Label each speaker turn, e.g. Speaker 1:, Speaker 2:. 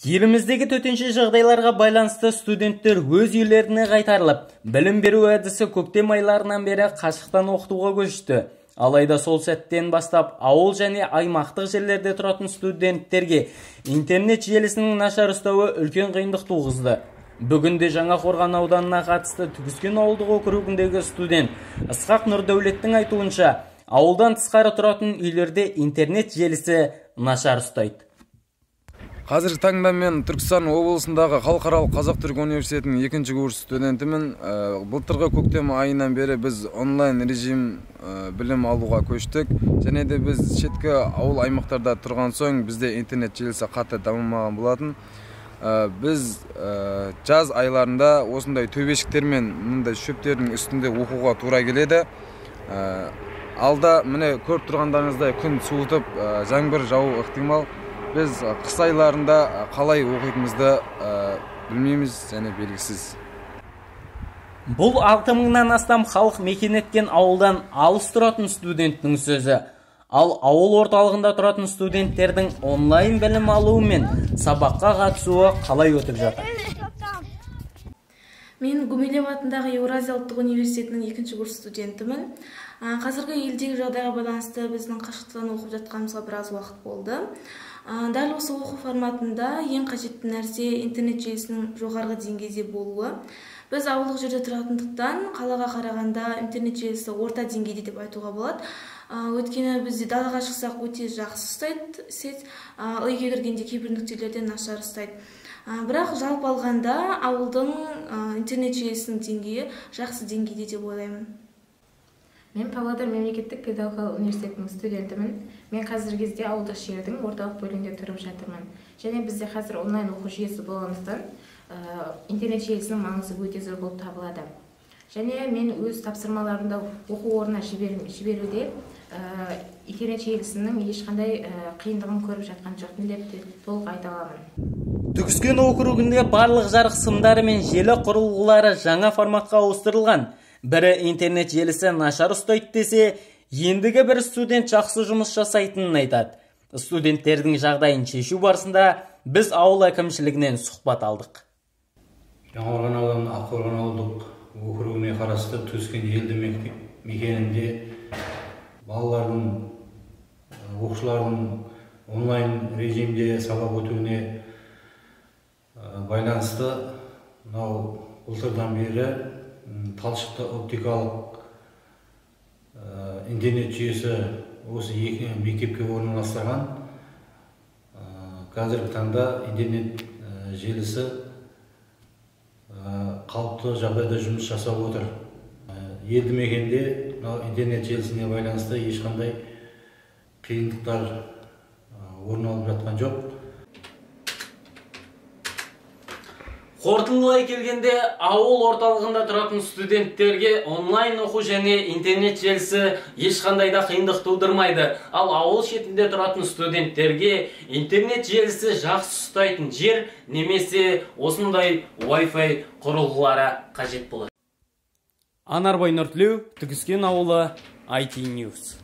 Speaker 1: Еліміздегі төтенше жағдайларға байланысты студенттер өз үйлеріне қайтарылып, білім беру әдісі көктем айларынан бері қашықтан оқытуға көшті. Алайда сол сәттен бастап ауыл және аймақтық жерлерде тұратын студенттерге интернет желісінің нашар ұстауы үлкен қиындық туғызды. Бүгінде Жаңақорған ауданына қатысты Түгіскен ауылдық округіндегі студент Ысқақ Нұрдәулеттің айтуынша, ауылдан тысқары тұратын үйлерде интернет желісі нашар ұстайды.
Speaker 2: Қазіргі таңда мен Түркістан облысындағы халықаралық Қазақ-Түрік университетінің 2-ші курс студентімін. Былтырғы көктем айынан бері біз онлайн режим білім алуға көштік. Және де біз шеткі ауыл аймақтарда тұрған соң бізде интернет желісі қатты дамымаған болатын. Біз жаз айларында осындай төбешіктер мен мұндай шөптердің үстінде оқуға тура келеді. Алда міне көріп тұрғандарыңыздай күн суытып, жаңбыр жауы ықтимал. Біз қыс айларында қалай оқитынымызды білмейміз және белгісіз.
Speaker 1: Бұл 6000-нан астам халық мекен еткен ауылдан алыс тұратын студенттің сөзі. Ал ауыл орталығында тұратын студенттердің онлайн білім алуы мен сабаққа қатысуы қалай өтіп жатыр?
Speaker 3: Мен Гумилев атындағы Еуразия ұлттық университетінің 2-ші курс студентімін. Қазіргі елдегі жағдайға байланысты біздің қашықтан оқып жатқанымызға біраз уақыт болды. Дәл осы оқу форматында ең қажетті нәрсе интернет желісінің жоғарғы деңгейде болуы. Біз ауылдық жерде тұратындықтан қалаға қарағанда интернет желісі орта деңгейде деп айтуға болады. Өйткені бізде далаға шықсақ өте жақсы ұстайды сеть, үйге кіргенде кейбір нүктелерден нашар ұстайды. Бірақ жалпы алғанда ауылдың интернет желісінің деңгейі жақсы деңгейде деп ойлаймын.
Speaker 4: Мен Павлодар мемлекеттік педагогикалық университетінің студентімін. Мен қазіргі кезде ауылдық жердің орталық бөлігінде тұрып жатырмын. Және бізде қазір онлайн оқу жүйесі болғандықтан интернет желісінің маңызы өте зор болып табылады. Және мен өз тапсырмаларымда оқу орнына жіберуде интернет желісінің ешқандай қиындығын көріп жатқан жоқпын деп толық айта аламын.
Speaker 1: Түгіскен округінде барлық жарық сымдары мен желі құрылғылары жаңа форматқа ауыстырылған. Бірі интернет желісі нашар ұстайды десе, ендігі бір студент жақсы жұмыс жасайтынын айтады. Студенттердің жағдайын шешу барысында біз ауыл әкімшілігінен сұхбат алдық.
Speaker 5: Жаңақорған ауданы Аққорған ауылдық округіне қарасты Түгіскен елді мекенінде балалардың, оқушылардың онлайн режимде сабақ өтуіне байланысты былтырдан бері талшықты оптикалық интернет жүйесі осы екі мектепке орналастырған. Қазіргі таңда интернет желісі қалыпты жағдайда жұмыс жасап отыр. Елді мекенде интернет желісіне байланысты ешқандай қиындықтар орын алып жатқан жоқ.
Speaker 1: Қорытындылай келгенде, ауыл орталығында тұратын студенттерге онлайн оқу және интернет желісі ешқандай да қиындық тудырмайды. Ал ауыл шетінде тұратын студенттерге интернет желісі жақсы ұстайтын жер немесе осындай Wi-Fi құрылғылары қажет болады. Анарбай Нұртілеу, Түгіскен ауылы, IT News.